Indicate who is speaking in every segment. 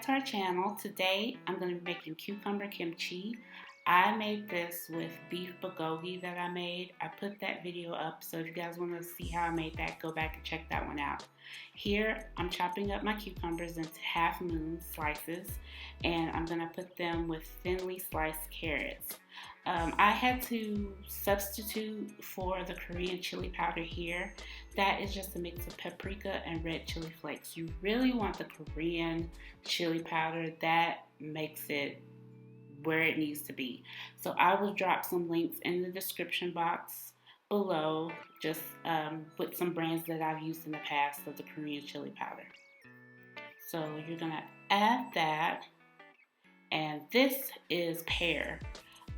Speaker 1: back to our channel. Today I'm going to be making cucumber kimchi. I made this with beef bulgogi that I made. I put that video up, so if you guys want to see how I made that, go back and check that one out. Here I'm chopping up my cucumbers into half-moon slices, and I'm going to put them with thinly sliced carrots. I had to substitute for the Korean chili powder here. That is just a mix of paprika and red chili flakes. You really want the Korean chili powder. That makes it where it needs to be. So I will drop some links in the description box below, just with some brands that I've used in the past of the Korean chili powder. So you're gonna add that, and this is pear.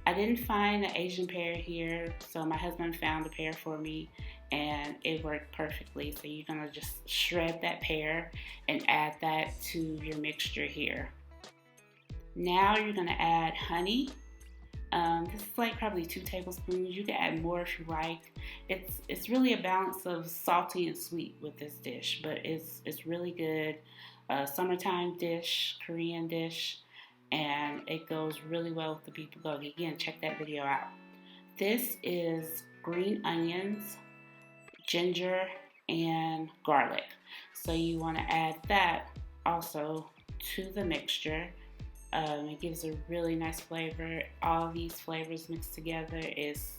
Speaker 1: I didn't find the Asian pear here, so my husband found a pear for me and it worked perfectly. So you're gonna just shred that pear and add that to your mixture here. Now you're gonna add honey. This is like probably 2 tablespoons. You can add more if you like. It's really a balance of salty and sweet with this dish, but it's really good. Summertime dish, Korean dish, and it goes really well with the beef bulgogi. Again, check that video out. This is green onions, ginger, and garlic. So you want to add that also to the mixture. It gives a really nice flavor. All these flavors mixed together is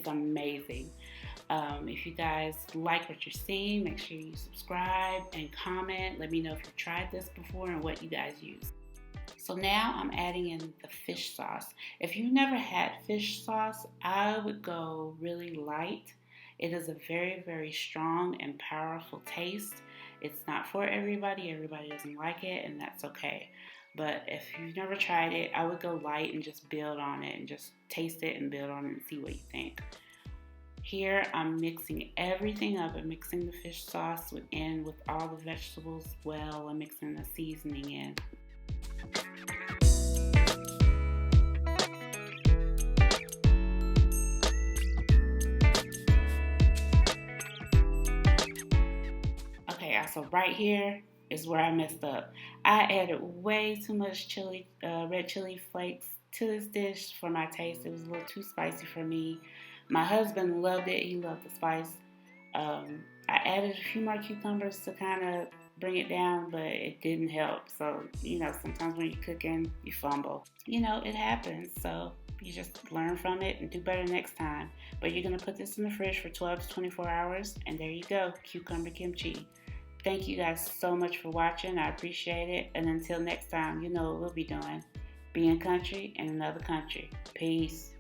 Speaker 1: amazing. If you guys like what you're seeing, make sure you subscribe and comment. Let me know if you've tried this before and what you guys use. So now I'm adding in the fish sauce. If you've never had fish sauce, I would go really light. It is a very, very strong and powerful taste. It's not for everybody. Everybody doesn't like it, and that's okay. But if you've never tried it, I would go light and just build on it and just taste it and build on it and see what you think. Here I'm mixing everything up. I'm mixing the fish sauce in with all the vegetables well and mixing the seasoning in. Okay, so right here is where I messed up. I added way too much red chili flakes to this dish for my taste. It was a little too spicy for me. My husband loved it. He loved the spice. I added a few more cucumbers to kind of bring it down, but it didn't help. So, sometimes when you're cooking, you fumble. It happens. So you just learn from it and do better next time. But you're going to put this in the fridge for 12 to 24 hours, and there you go, cucumber kimchi. Thank you guys so much for watching. I appreciate it. And until next time, you know what we'll be doing. Being country in another country. Peace.